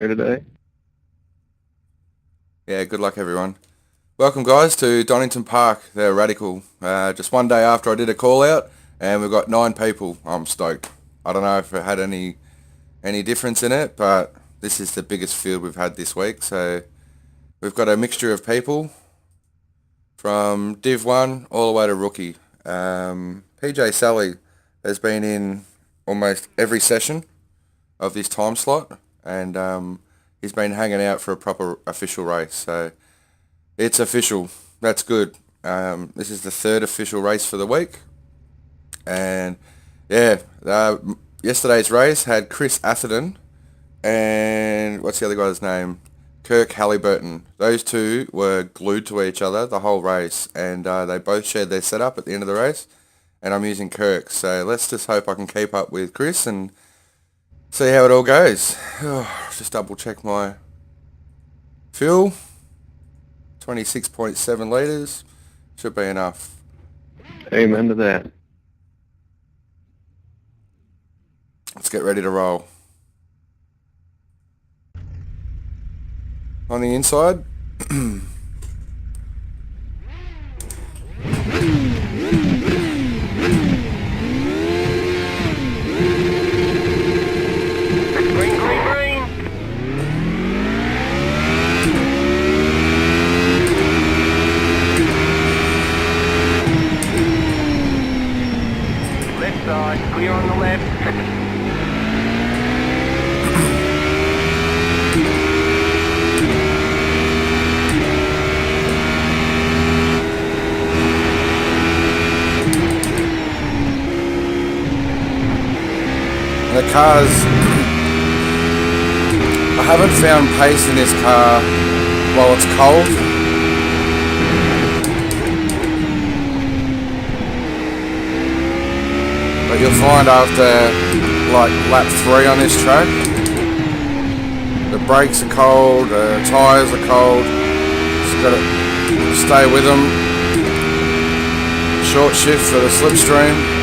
here today. Yeah, good luck everyone. Welcome guys to Donnington Park, the Radical. Just one day after I did a call out and we've got 9 people. I'm stoked. I don't know if it had any difference in it, but this is the biggest field we've had this week. So we've got a mixture of people from Div 1 all the way to Rookie. PJ Sally has been in almost every session of this time slot, and he's been hanging out for a proper official race. So it's official. That's good. This is the 3rd official race for the week, and yeah, yesterday's race had Chris Atherton and what's the other guy's name? Kirk Halliburton. Those two were glued to each other the whole race, and they both shared their setup at the end of the race. And I'm using Kirk, so let's just hope I can keep up with Chris and see how it all goes. Just double check my fuel. 26.7 litres. Should be enough. Amen to that. Let's get ready to roll. On the inside. Clear on the left. The cars, I haven't found pace in this car while it's cold. But you'll find after like lap 3 on this track, the brakes are cold, the tyres are cold, just got to stay with them. Short shift for the slipstream.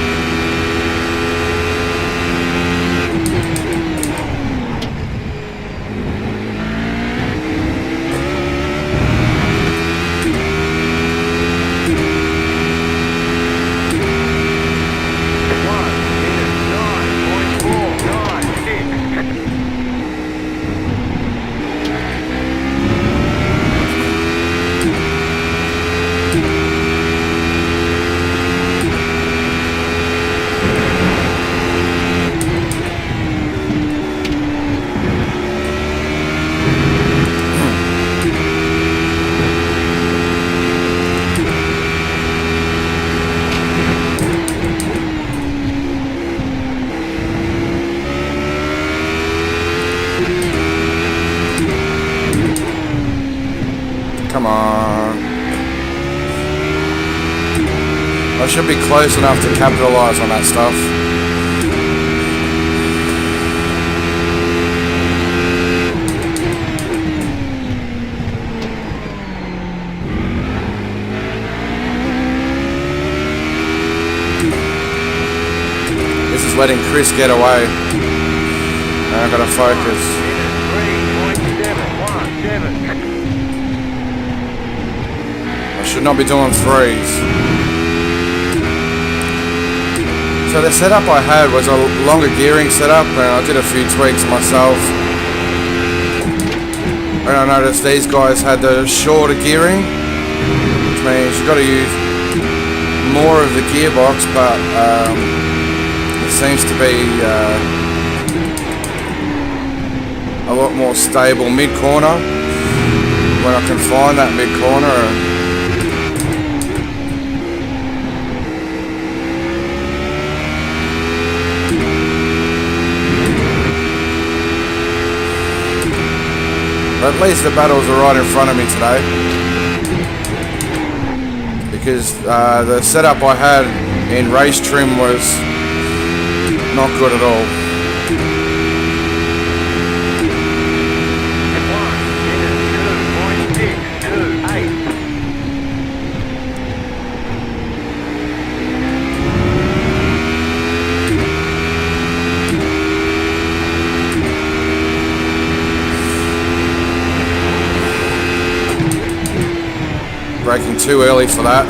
Come on. I should be close enough to capitalise on that stuff. This is letting Chris get away. I gotta focus. Should not be doing 3s. So the setup I had was a longer gearing setup, and I did a few tweaks myself. And I noticed these guys had the shorter gearing, which means you've got to use more of the gearbox, but it seems to be a lot more stable mid-corner when I can find that mid-corner. At least the battles are right in front of me today, because the setup I had in race trim was not good at all. Braking too early for that.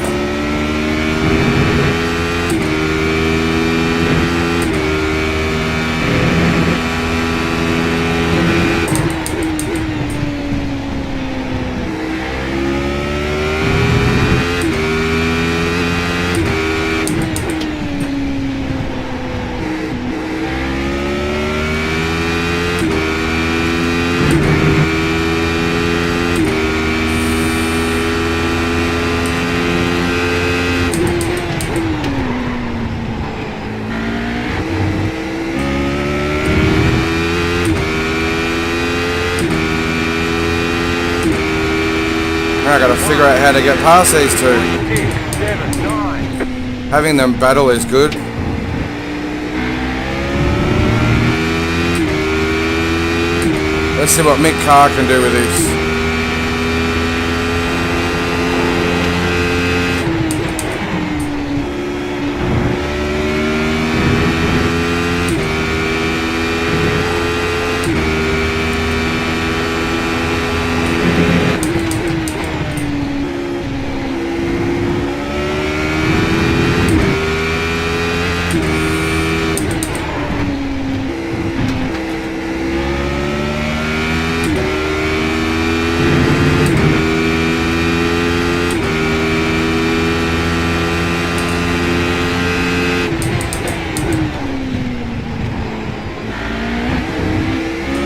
I gotta figure out how to get past these two. Having them battle is good. Let's see what Mick Carr can do with this.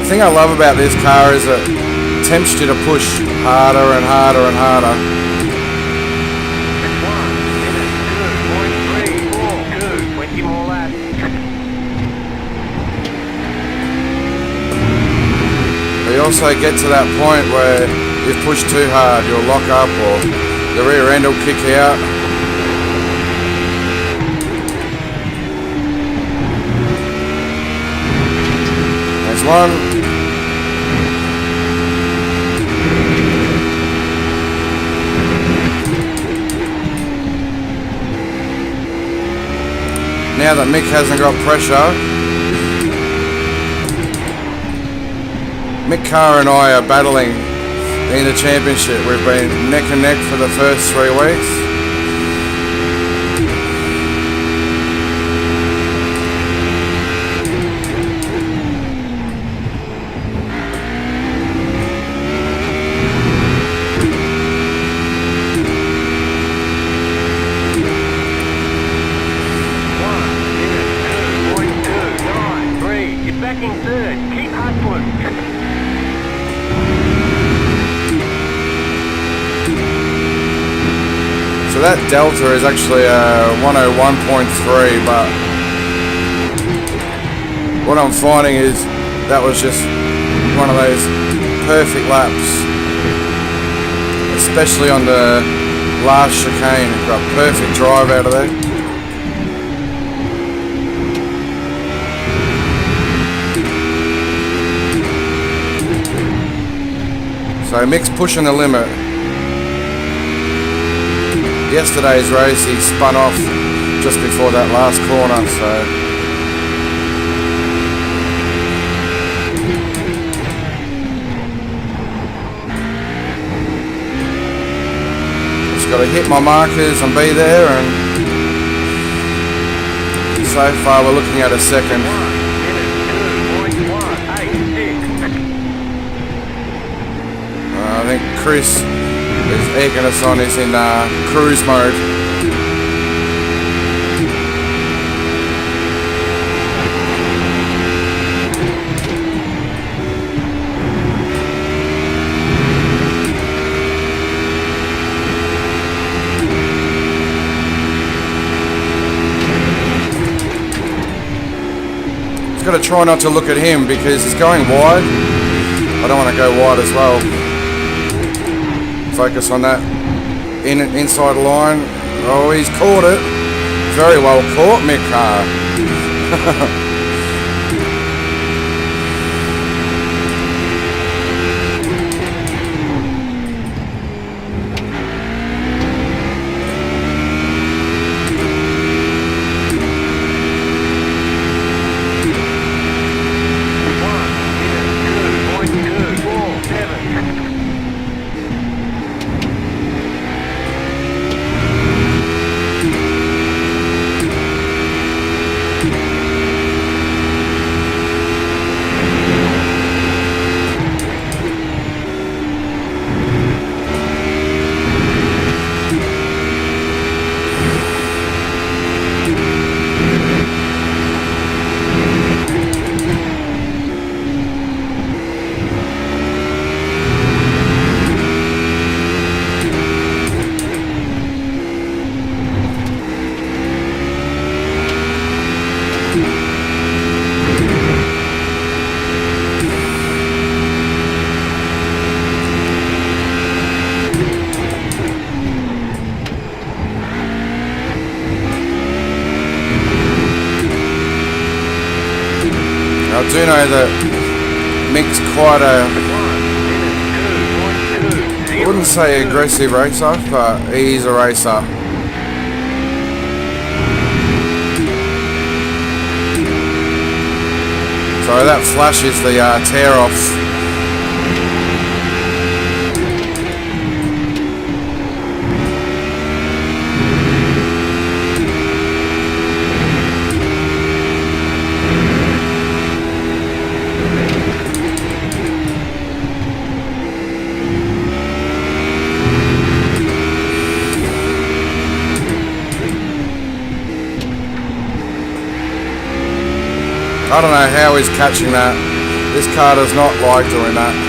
The thing I love about this car is it tempts you to push harder and harder and harder. But you also get to that point where you've pushed too hard, you'll lock up or the rear end will kick out. There's one. Now that Mick hasn't got pressure, Mick Carr and I are battling in the championship. We've been neck and neck for the first 3 weeks. So that delta is actually 101.3, but what I'm finding is that was just one of those perfect laps, especially on the last chicane. Got a perfect drive out of there. So Mick's pushing the limit. Yesterday's race he spun off just before that last corner, so just got to hit my markers and be there, and so far we're looking at a second. I think Chris is egging us on. He's in cruise mode. Just got to try not to look at him because he's going wide. I don't want to go wide as well. Focus on that inside line. Oh, he's caught it. Very well caught, Mick Carr. do know that Mick's quite a, I wouldn't say aggressive racer, but he's a racer. So that flash is the tear-offs. I don't know how he's catching that. This car does not like doing that.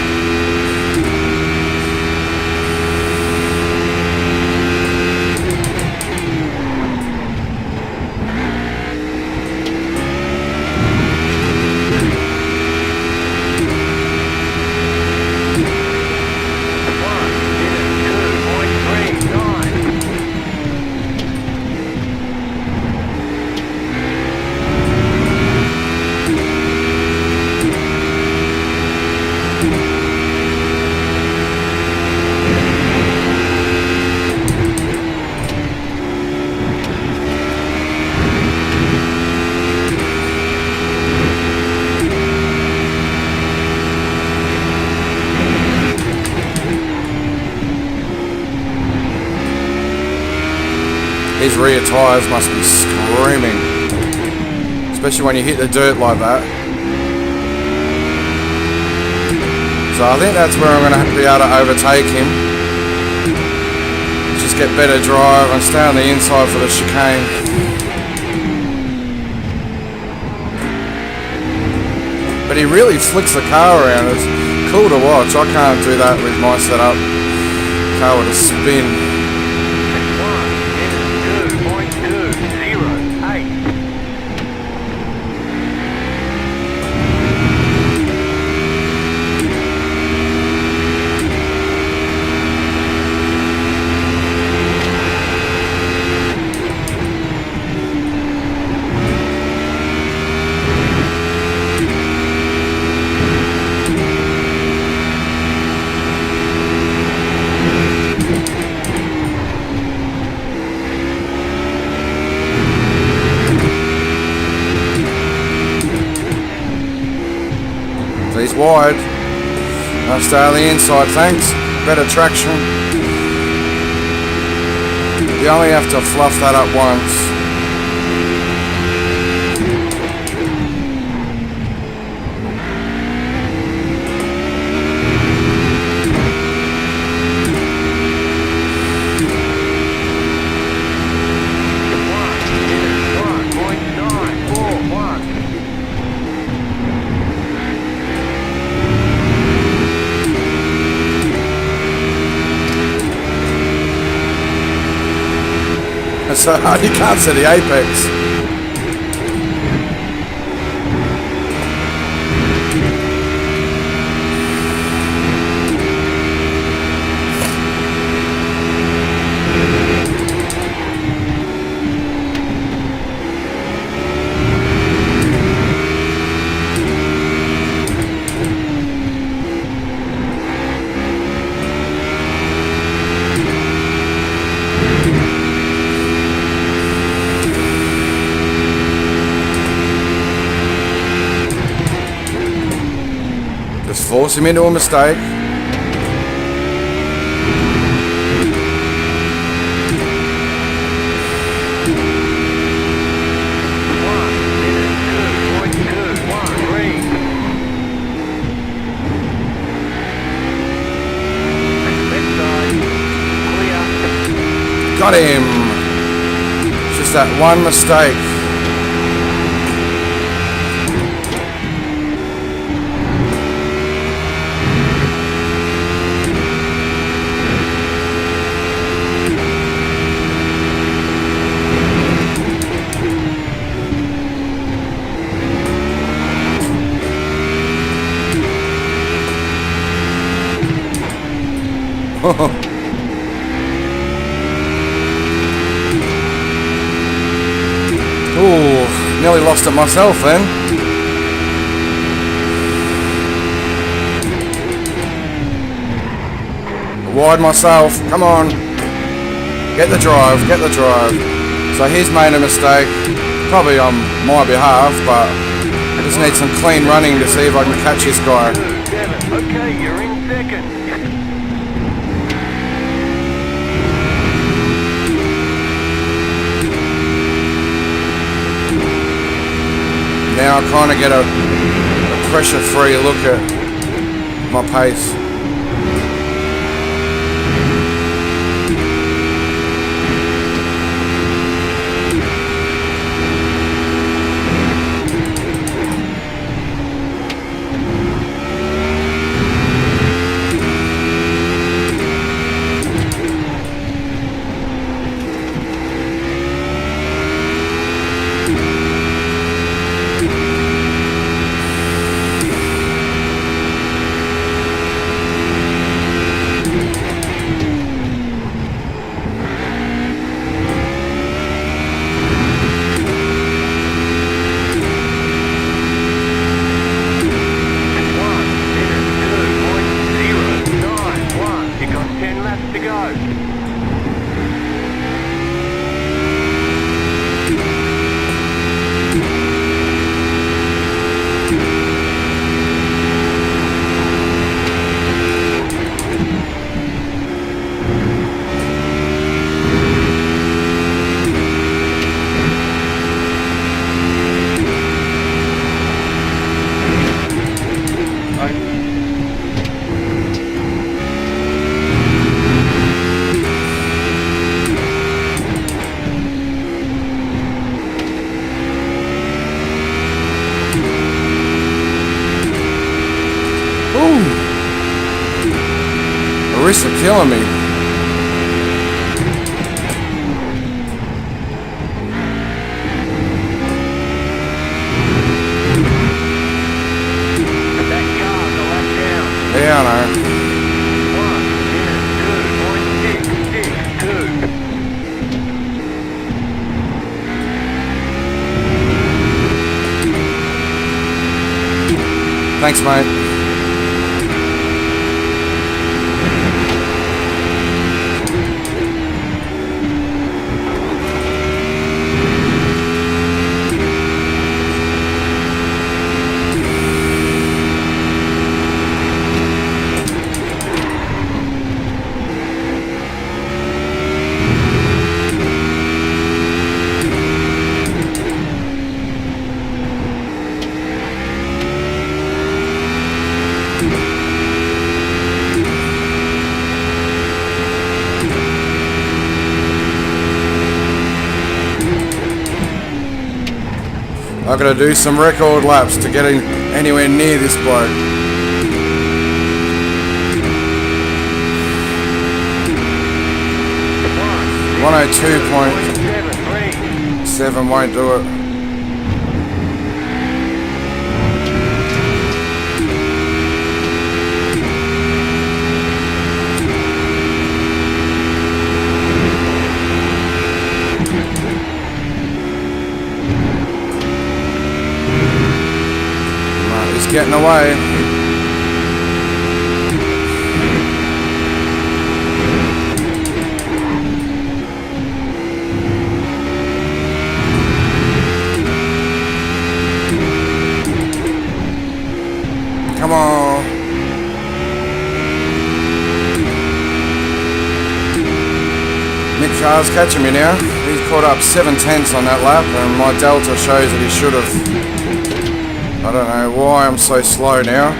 His rear tyres must be screaming, especially when you hit the dirt like that. So I think that's where I'm going to be able to overtake him. Just get better drive and stay on the inside for the chicane. But he really flicks the car around. It's cool to watch. I can't do that with my setup. The car would just spin. He's wide. I'll stay on the inside, thanks. Better traction. You only have to fluff that up once. So you can't see the apex. Just force him into a mistake. Got him. Just that one mistake. Ooh, nearly lost it myself then. Wide myself. Come on. Get the drive. Get the drive. So he's made a mistake. Probably on my behalf, but I just need some clean running to see if I can catch this guy. Okay, you're in second. Now I kind of get a pressure-free look at my pace. The wrists are killing me. Yeah, I know. 1 minute 2.662. Thanks, mate. I've got to do some record laps to get anywhere near this bloke. 102.7 won't do it. Getting away. Come on. Nick Carr's catching me now. He's caught up 7/10 on that lap, and my delta shows that he should have. I don't know why I'm so slow now.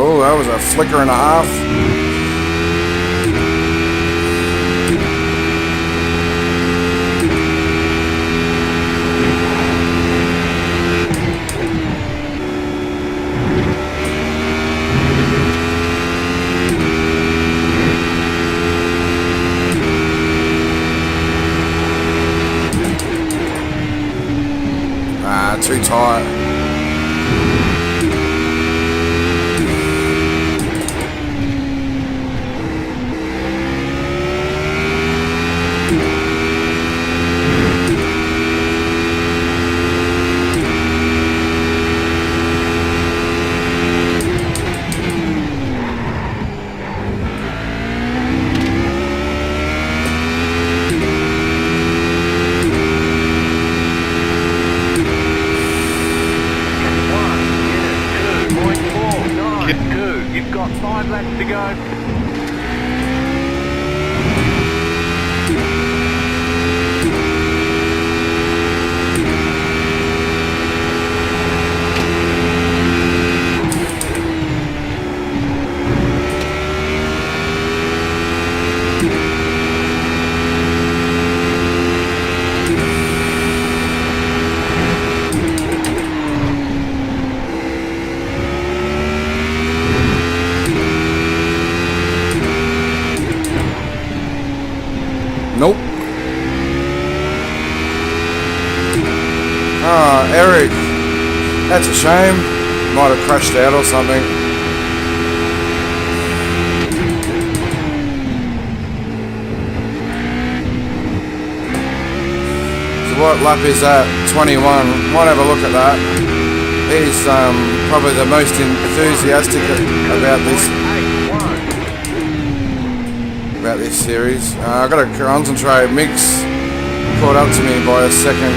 Oh, that was a flicker and a half. Too tight. You've got 5 laps to go. Nope. Ah, Eric. That's a shame. Might have crashed out or something. So what lap is that? 21. Might have a look at that. He's probably the most enthusiastic about this series. I've got to concentrate. Mick's caught up to me by a second.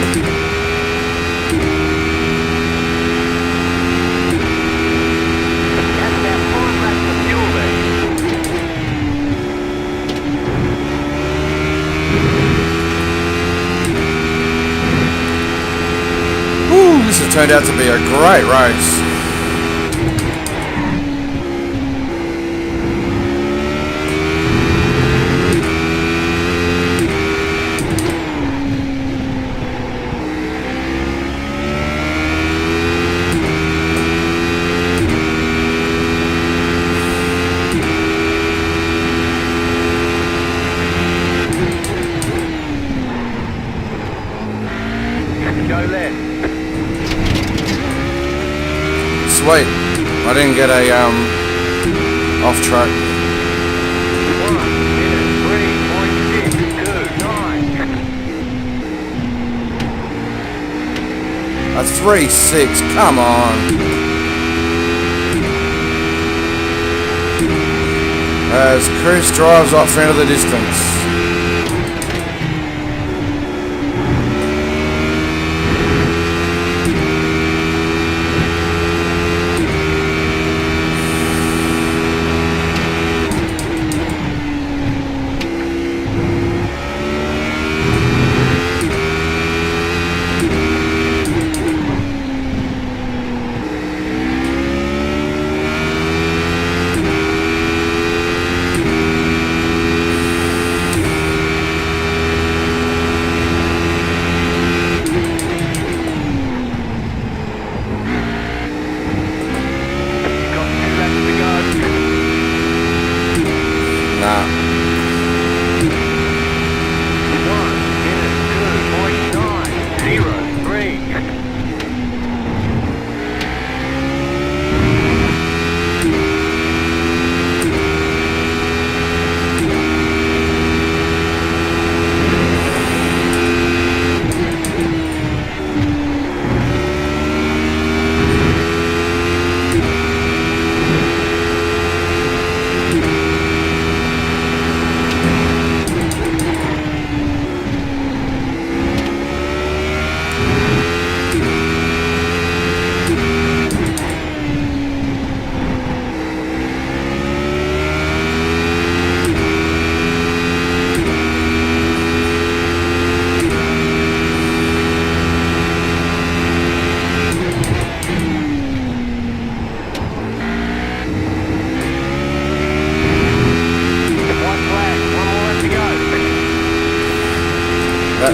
Ooh, this has turned out to be a great race. Sweet. I didn't get a off track. 1 minute 3.629. A 3.6. Come on. As Chris drives off into the distance.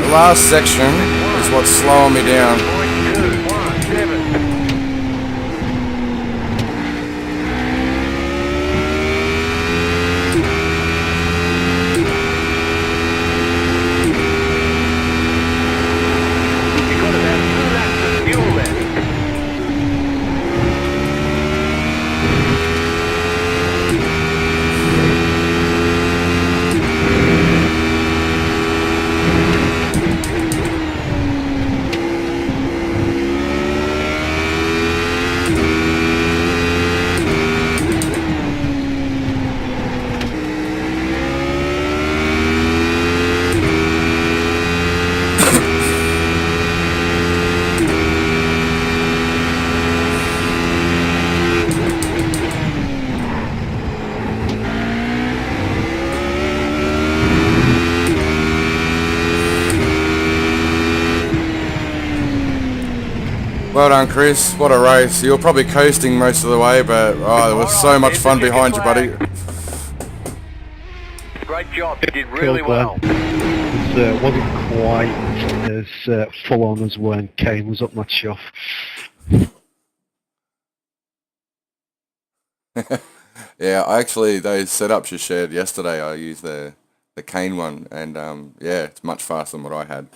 The last section is what's slowing me down. 0.217. You've got about 2 laps of fuel left. Well done, Chris. What a race. You were probably coasting most of the way, but there was so much fun behind you, buddy. Great job. You did really Cool, well. It wasn't quite as full on as when Kane was up my chuff. Yeah, actually, those setups you shared yesterday, I used the Kane one, and yeah, it's much faster than what I had.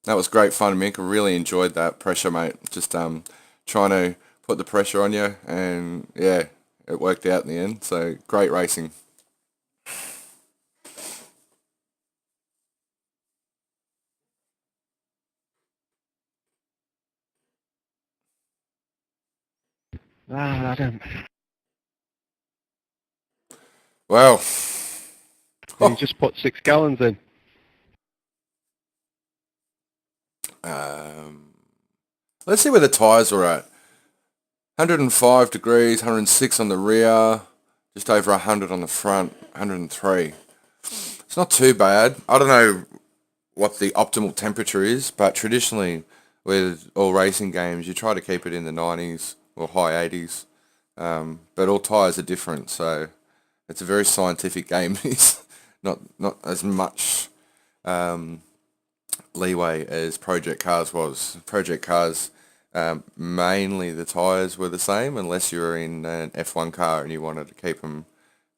That was great fun, Mick. I really enjoyed that pressure, mate. Just trying to put the pressure on you, and yeah, it worked out in the end. So great racing. Adam. Well, You just put 6 gallons in. let's see where the tyres were at. 105 degrees, 106 on the rear, just over 100 on the front, 103. It's not too bad. I don't know what the optimal temperature is, but traditionally with all racing games, you try to keep it in the 90s or high 80s. But all tyres are different, so it's a very scientific game. It's not as much leeway as Project Cars was. Project Cars, mainly the tyres were the same, unless you were in an F1 car and you wanted to keep them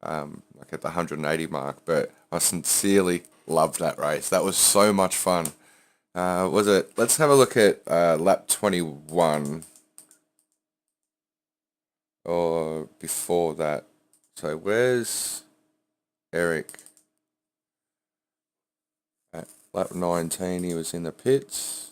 like at the 180 mark. But I sincerely loved that race. That was so much fun. Was it? Let's have a look at lap 21 or before that. So where's Eric? At lap 19, he was in the pits.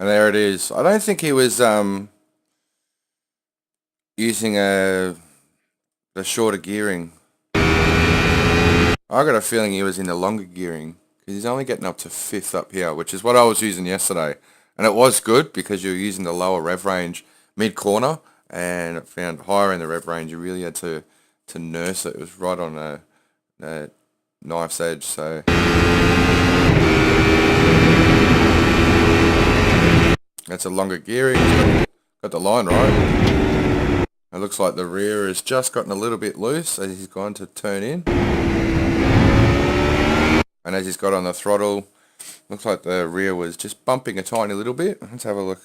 And there it is. I don't think he was using the shorter gearing. I got a feeling he was in the longer gearing because he's only getting up to 5th up here, which is what I was using yesterday. And it was good because you're using the lower rev range mid-corner, and it found higher in the rev range. You really had to nurse it. It was right on a knife's edge, so... That's a longer gearing. Got the line right. It looks like the rear has just gotten a little bit loose as he's gone to turn in. And as he's got on the throttle, looks like the rear was just bumping a tiny little bit. Let's have a look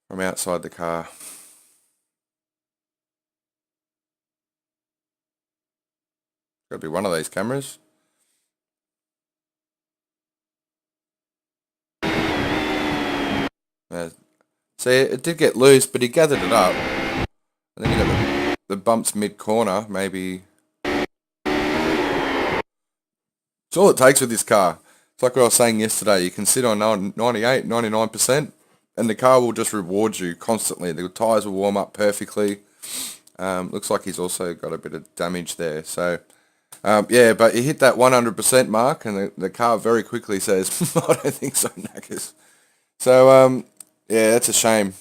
from outside the car. Got to be one of these cameras. See, it did get loose, but he gathered it up. And then you got the bumps mid-corner, maybe It's all it takes with this car. It's like what I was saying yesterday. You can sit on 98, 99%, and the car will just reward you constantly. The tyres will warm up perfectly. Looks like he's also got a bit of damage there. So, yeah, but he hit that 100% mark, and the car very quickly says, I don't think so, knackers. So, yeah, that's a shame,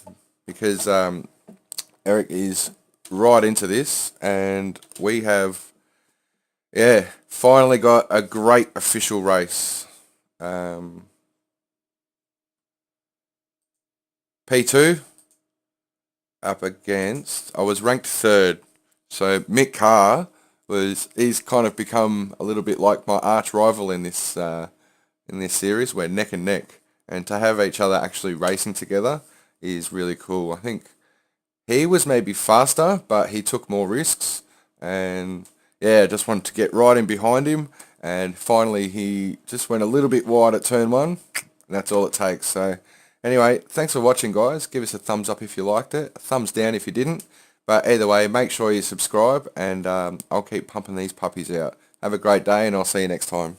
because Eric is right into this, and we have, yeah, finally got a great official race. P2 up against, I was ranked third, so Mick Carr he's kind of become a little bit like my arch rival in this series. We're neck and neck, and to have each other actually racing together is really cool. I think he was maybe faster, but he took more risks, and yeah, just wanted to get right in behind him, and finally he just went a little bit wide at turn 1, and that's all it takes. So anyway, thanks for watching, guys. Give us a thumbs up if you liked it, a thumbs down if you didn't, but either way, make sure you subscribe, and I'll keep pumping these puppies out. Have a great day, and I'll see you next time.